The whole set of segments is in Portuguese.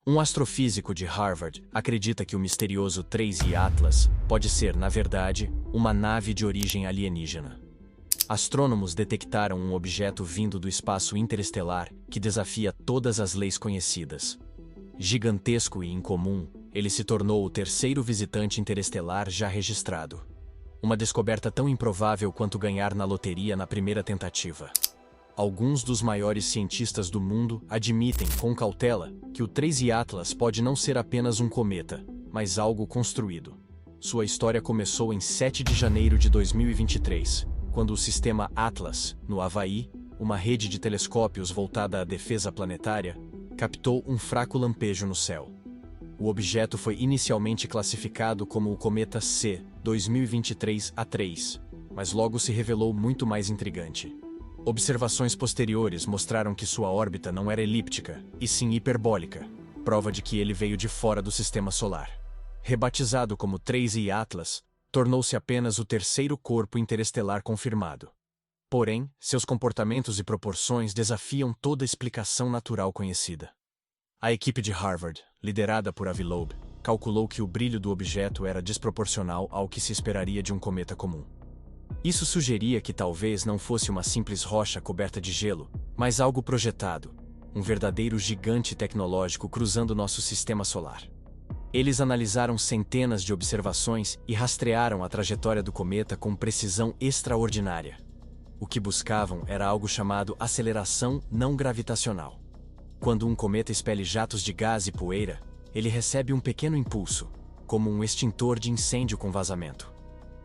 Um astrofísico de Harvard acredita que o misterioso 3I Atlas pode ser, na verdade, uma nave de origem alienígena. Astrônomos detectaram um objeto vindo do espaço interestelar que desafia todas as leis conhecidas. Gigantesco e incomum, ele se tornou o terceiro visitante interestelar já registrado. Uma descoberta tão improvável quanto ganhar na loteria na primeira tentativa. Alguns dos maiores cientistas do mundo admitem, com cautela, que o 3I Atlas pode não ser apenas um cometa, mas algo construído. Sua história começou em 7 de janeiro de 2023, quando o sistema Atlas, no Havaí, uma rede de telescópios voltada à defesa planetária, captou um fraco lampejo no céu. O objeto foi inicialmente classificado como o cometa C 2023-A3, mas logo se revelou muito mais intrigante. Observações posteriores mostraram que sua órbita não era elíptica, e sim hiperbólica, prova de que ele veio de fora do sistema solar. Rebatizado como 3I Atlas, tornou-se apenas o terceiro corpo interestelar confirmado. Porém, seus comportamentos e proporções desafiam toda explicação natural conhecida. A equipe de Harvard, liderada por Avi Loeb, calculou que o brilho do objeto era desproporcional ao que se esperaria de um cometa comum. Isso sugeria que talvez não fosse uma simples rocha coberta de gelo, mas algo projetado, um verdadeiro gigante tecnológico cruzando nosso sistema solar. Eles analisaram centenas de observações e rastrearam a trajetória do cometa com precisão extraordinária. O que buscavam era algo chamado aceleração não gravitacional. Quando um cometa expele jatos de gás e poeira, ele recebe um pequeno impulso, como um extintor de incêndio com vazamento.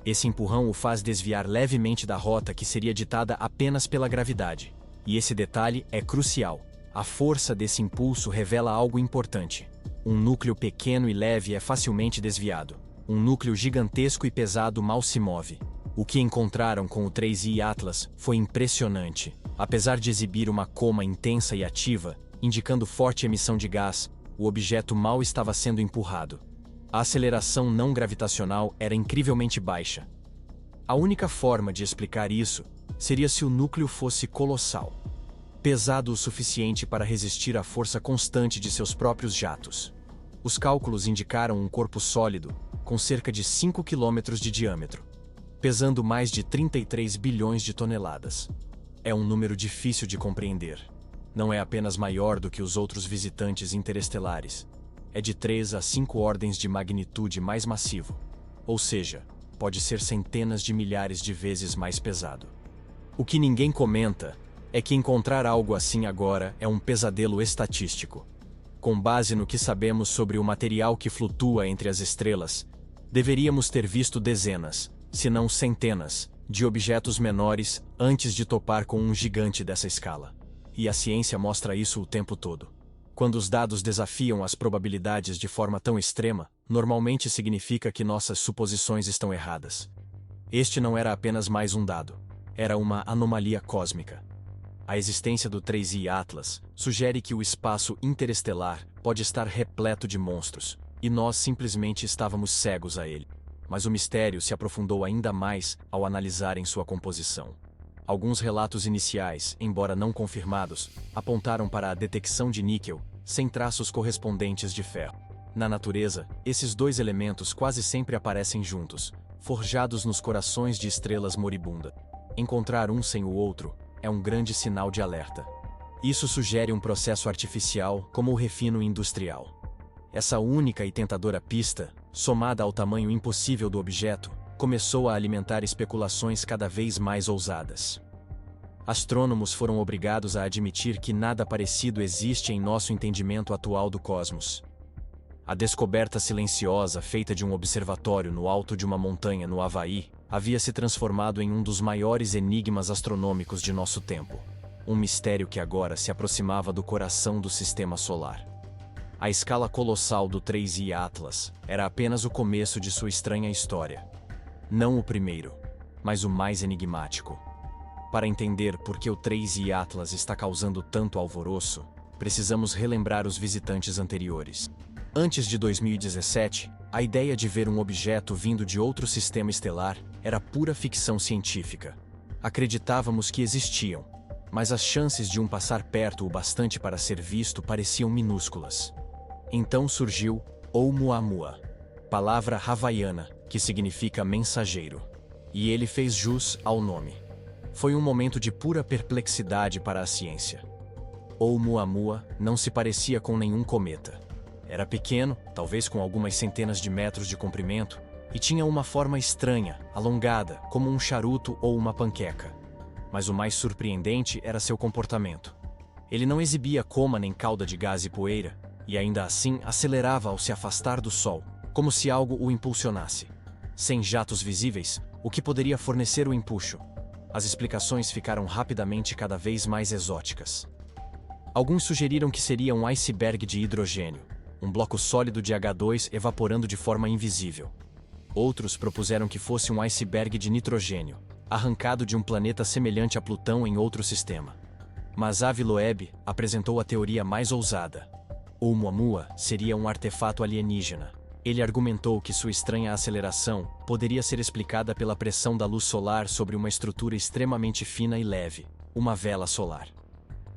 Esse empurrão o faz desviar levemente da rota que seria ditada apenas pela gravidade. E esse detalhe é crucial. A força desse impulso revela algo importante. Um núcleo pequeno e leve é facilmente desviado. Um núcleo gigantesco e pesado mal se move. O que encontraram com o 3I Atlas foi impressionante. Apesar de exibir uma coma intensa e ativa, indicando forte emissão de gás, o objeto mal estava sendo empurrado. A aceleração não gravitacional era incrivelmente baixa. A única forma de explicar isso seria se o núcleo fosse colossal, pesado o suficiente para resistir à força constante de seus próprios jatos. Os cálculos indicaram um corpo sólido, com cerca de 5 km de diâmetro, pesando mais de 33 bilhões de toneladas. É um número difícil de compreender. Não é apenas maior do que os outros visitantes interestelares. É de 3 a 5 ordens de magnitude mais massivo. Ou seja, pode ser centenas de milhares de vezes mais pesado. O que ninguém comenta é que encontrar algo assim agora é um pesadelo estatístico. Com base no que sabemos sobre o material que flutua entre as estrelas, deveríamos ter visto dezenas, se não centenas, de objetos menores antes de topar com um gigante dessa escala. E a ciência mostra isso o tempo todo. Quando os dados desafiam as probabilidades de forma tão extrema, normalmente significa que nossas suposições estão erradas. Este não era apenas mais um dado. Era uma anomalia cósmica. A existência do 3I Atlas sugere que o espaço interestelar pode estar repleto de monstros, e nós simplesmente estávamos cegos a ele. Mas o mistério se aprofundou ainda mais ao analisarem sua composição. Alguns relatos iniciais, embora não confirmados, apontaram para a detecção de níquel, sem traços correspondentes de ferro. Na natureza, esses dois elementos quase sempre aparecem juntos, forjados nos corações de estrelas moribundas. Encontrar um sem o outro é um grande sinal de alerta. Isso sugere um processo artificial como o refino industrial. Essa única e tentadora pista, somada ao tamanho impossível do objeto, começou a alimentar especulações cada vez mais ousadas. Astrônomos foram obrigados a admitir que nada parecido existe em nosso entendimento atual do cosmos. A descoberta silenciosa feita de um observatório no alto de uma montanha no Havaí havia se transformado em um dos maiores enigmas astronômicos de nosso tempo. Um mistério que agora se aproximava do coração do sistema solar. A escala colossal do 3I Atlas era apenas o começo de sua estranha história. Não o primeiro, mas o mais enigmático. Para entender por que o 3I Atlas está causando tanto alvoroço, precisamos relembrar os visitantes anteriores. Antes de 2017, a ideia de ver um objeto vindo de outro sistema estelar era pura ficção científica. Acreditávamos que existiam, mas as chances de um passar perto o bastante para ser visto pareciam minúsculas. Então surgiu Oumuamua, palavra havaiana que significa mensageiro. E ele fez jus ao nome. Foi um momento de pura perplexidade para a ciência. Oumuamua não se parecia com nenhum cometa. Era pequeno, talvez com algumas centenas de metros de comprimento, e tinha uma forma estranha, alongada, como um charuto ou uma panqueca. Mas o mais surpreendente era seu comportamento. Ele não exibia coma nem cauda de gás e poeira, e ainda assim acelerava ao se afastar do Sol, como se algo o impulsionasse. Sem jatos visíveis, o que poderia fornecer o empuxo? As explicações ficaram rapidamente cada vez mais exóticas. Alguns sugeriram que seria um iceberg de hidrogênio, um bloco sólido de H2 evaporando de forma invisível. Outros propuseram que fosse um iceberg de nitrogênio, arrancado de um planeta semelhante a Plutão em outro sistema. Mas Avi Loeb apresentou a teoria mais ousada. Oumuamua seria um artefato alienígena. Ele argumentou que sua estranha aceleração poderia ser explicada pela pressão da luz solar sobre uma estrutura extremamente fina e leve, uma vela solar.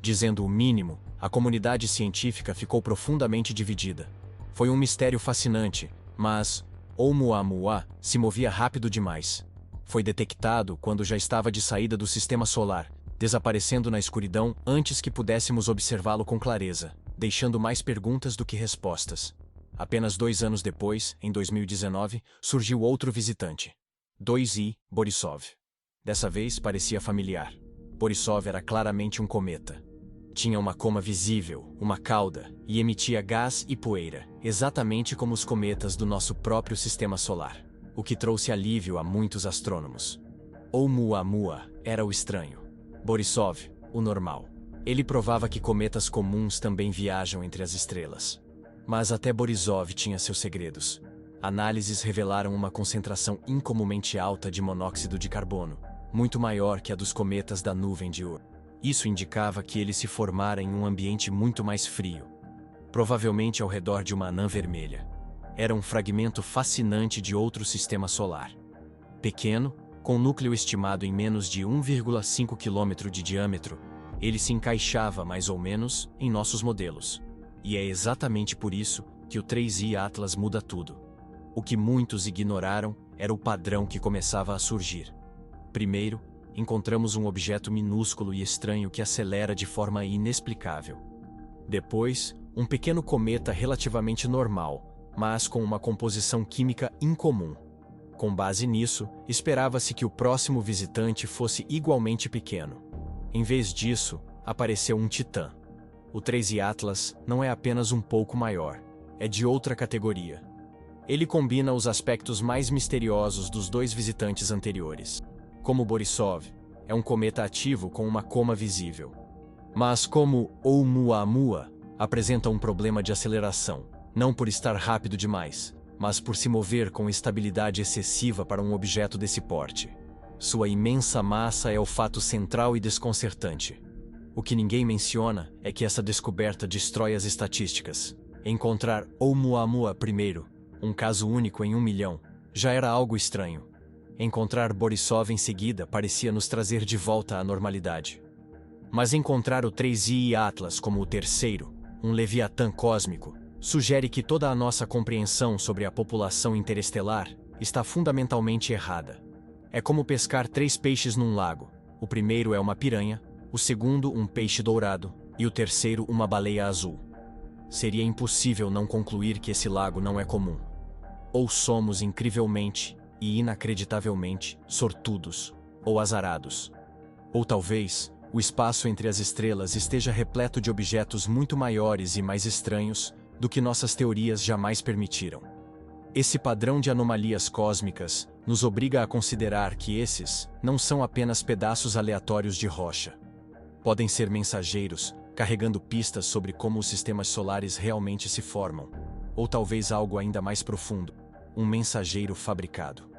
Dizendo o mínimo, a comunidade científica ficou profundamente dividida. Foi um mistério fascinante, mas Oumuamua se movia rápido demais. Foi detectado quando já estava de saída do sistema solar, desaparecendo na escuridão antes que pudéssemos observá-lo com clareza, deixando mais perguntas do que respostas. Apenas 2 anos depois, em 2019, surgiu outro visitante. 2I Borisov. Dessa vez parecia familiar. Borisov era claramente um cometa. Tinha uma coma visível, uma cauda, e emitia gás e poeira, exatamente como os cometas do nosso próprio sistema solar, o que trouxe alívio a muitos astrônomos. Oumuamua era o estranho. Borisov, o normal. Ele provava que cometas comuns também viajam entre as estrelas. Mas até Borisov tinha seus segredos. Análises revelaram uma concentração incomumente alta de monóxido de carbono, muito maior que a dos cometas da nuvem de Oort. Isso indicava que ele se formara em um ambiente muito mais frio, provavelmente ao redor de uma anã vermelha. Era um fragmento fascinante de outro sistema solar. Pequeno, com núcleo estimado em menos de 1,5 km de diâmetro, ele se encaixava mais ou menos em nossos modelos. E é exatamente por isso que o 3I Atlas muda tudo. O que muitos ignoraram era o padrão que começava a surgir. Primeiro, encontramos um objeto minúsculo e estranho que acelera de forma inexplicável. Depois, um pequeno cometa relativamente normal, mas com uma composição química incomum. Com base nisso, esperava-se que o próximo visitante fosse igualmente pequeno. Em vez disso, apareceu um titã. O 3I Atlas não é apenas um pouco maior, é de outra categoria. Ele combina os aspectos mais misteriosos dos 2 visitantes anteriores. Como Borisov, é um cometa ativo com uma coma visível. Mas como Oumuamua, apresenta um problema de aceleração, não por estar rápido demais, mas por se mover com estabilidade excessiva para um objeto desse porte. Sua imensa massa é o fato central e desconcertante. O que ninguém menciona é que essa descoberta destrói as estatísticas. Encontrar Oumuamua primeiro, um caso único em 1 milhão, já era algo estranho. Encontrar Borisov em seguida parecia nos trazer de volta à normalidade. Mas encontrar o 3I Atlas como o terceiro, um leviatã cósmico, sugere que toda a nossa compreensão sobre a população interestelar está fundamentalmente errada. É como pescar 3 peixes num lago. O primeiro é uma piranha, o segundo um peixe dourado e o terceiro uma baleia azul. Seria impossível não concluir que esse lago não é comum. Ou somos incrivelmente e inacreditavelmente sortudos ou azarados. Ou talvez o espaço entre as estrelas esteja repleto de objetos muito maiores e mais estranhos do que nossas teorias jamais permitiram. Esse padrão de anomalias cósmicas nos obriga a considerar que esses não são apenas pedaços aleatórios de rocha. Podem ser mensageiros, carregando pistas sobre como os sistemas solares realmente se formam, ou talvez algo ainda mais profundo, um mensageiro fabricado.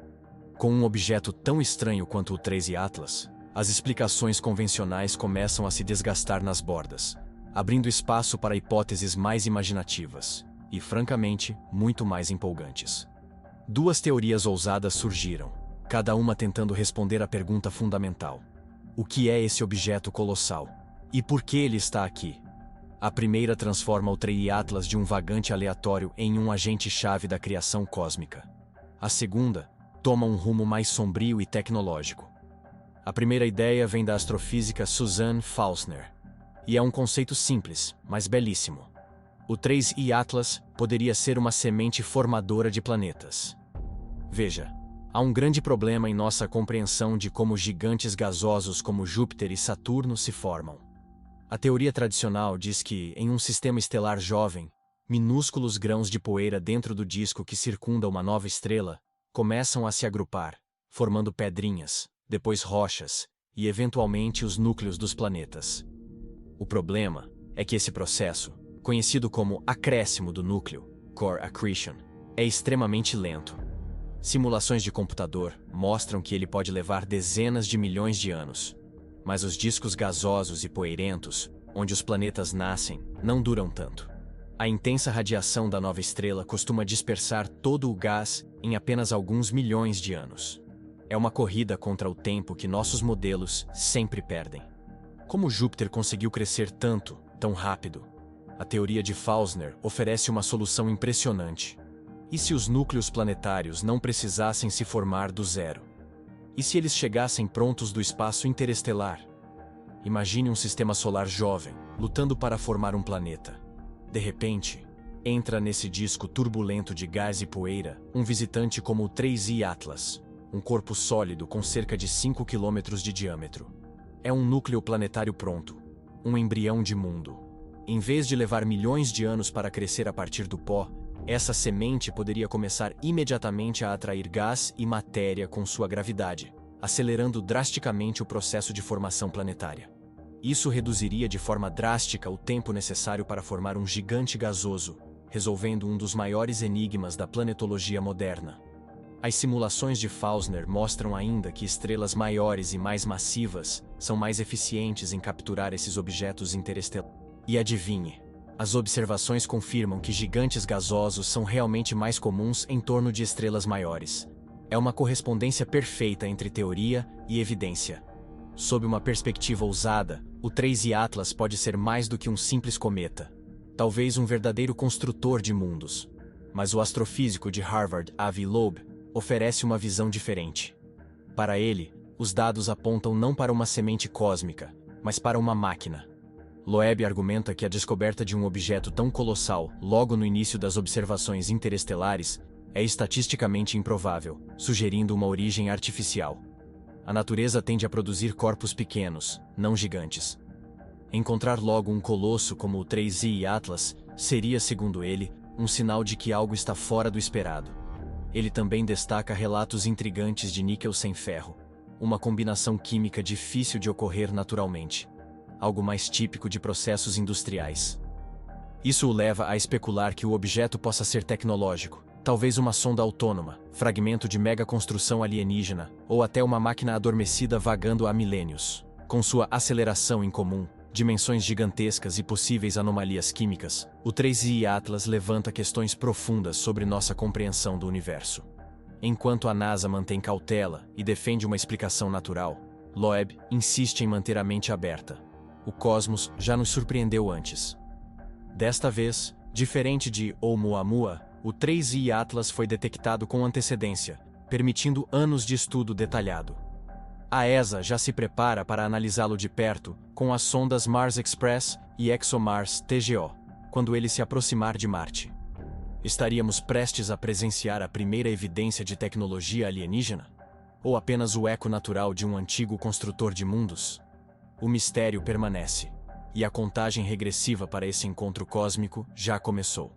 Com um objeto tão estranho quanto o 3I Atlas, as explicações convencionais começam a se desgastar nas bordas, abrindo espaço para hipóteses mais imaginativas e, francamente, muito mais empolgantes. 2 teorias ousadas surgiram, cada uma tentando responder à pergunta fundamental: o que é esse objeto colossal? E por que ele está aqui? A primeira transforma o 3I Atlas de um vagante aleatório em um agente-chave da criação cósmica. A segunda toma um rumo mais sombrio e tecnológico. A primeira ideia vem da astrofísica Suzanne Faulkner, e é um conceito simples, mas belíssimo. O 3I Atlas poderia ser uma semente formadora de planetas. Veja, há um grande problema em nossa compreensão de como gigantes gasosos como Júpiter e Saturno se formam. A teoria tradicional diz que, em um sistema estelar jovem, minúsculos grãos de poeira dentro do disco que circunda uma nova estrela começam a se agrupar, formando pedrinhas, depois rochas e, eventualmente, os núcleos dos planetas. O problema é que esse processo, conhecido como acréscimo do núcleo, core accretion, é extremamente lento. Simulações de computador mostram que ele pode levar dezenas de milhões de anos. Mas os discos gasosos e poeirentos, onde os planetas nascem, não duram tanto. A intensa radiação da nova estrela costuma dispersar todo o gás em apenas alguns milhões de anos. É uma corrida contra o tempo que nossos modelos sempre perdem. Como Júpiter conseguiu crescer tanto, tão rápido? A teoria de Faulkner oferece uma solução impressionante. E se os núcleos planetários não precisassem se formar do zero? E se eles chegassem prontos do espaço interestelar? Imagine um sistema solar jovem, lutando para formar um planeta. De repente, entra nesse disco turbulento de gás e poeira um visitante como o 3I Atlas, um corpo sólido com cerca de 5 km de diâmetro. É um núcleo planetário pronto, um embrião de mundo. Em vez de levar milhões de anos para crescer a partir do pó, essa semente poderia começar imediatamente a atrair gás e matéria com sua gravidade, acelerando drasticamente o processo de formação planetária. Isso reduziria de forma drástica o tempo necessário para formar um gigante gasoso, resolvendo um dos maiores enigmas da planetologia moderna. As simulações de Faulkner mostram ainda que estrelas maiores e mais massivas são mais eficientes em capturar esses objetos interestelares. E adivinhe, as observações confirmam que gigantes gasosos são realmente mais comuns em torno de estrelas maiores. É uma correspondência perfeita entre teoria e evidência. Sob uma perspectiva ousada, o 3I Atlas pode ser mais do que um simples cometa. Talvez um verdadeiro construtor de mundos. Mas o astrofísico de Harvard, Avi Loeb, oferece uma visão diferente. Para ele, os dados apontam não para uma semente cósmica, mas para uma máquina. Loeb argumenta que a descoberta de um objeto tão colossal, logo no início das observações interestelares, é estatisticamente improvável, sugerindo uma origem artificial. A natureza tende a produzir corpos pequenos, não gigantes. Encontrar logo um colosso como o 3I Atlas seria, segundo ele, um sinal de que algo está fora do esperado. Ele também destaca relatos intrigantes de níquel sem ferro, uma combinação química difícil de ocorrer naturalmente. Algo mais típico de processos industriais. Isso o leva a especular que o objeto possa ser tecnológico, talvez uma sonda autônoma, fragmento de megaconstrução alienígena, ou até uma máquina adormecida vagando há milênios. Com sua aceleração incomum, dimensões gigantescas e possíveis anomalias químicas, o 3I Atlas levanta questões profundas sobre nossa compreensão do universo. Enquanto a NASA mantém cautela e defende uma explicação natural, Loeb insiste em manter a mente aberta. O cosmos já nos surpreendeu antes. Desta vez, diferente de Oumuamua, o 3I Atlas foi detectado com antecedência, permitindo anos de estudo detalhado. A ESA já se prepara para analisá-lo de perto com as sondas Mars Express e ExoMars TGO, quando ele se aproximar de Marte. Estaríamos prestes a presenciar a primeira evidência de tecnologia alienígena? Ou apenas o eco natural de um antigo construtor de mundos? O mistério permanece, e a contagem regressiva para esse encontro cósmico já começou.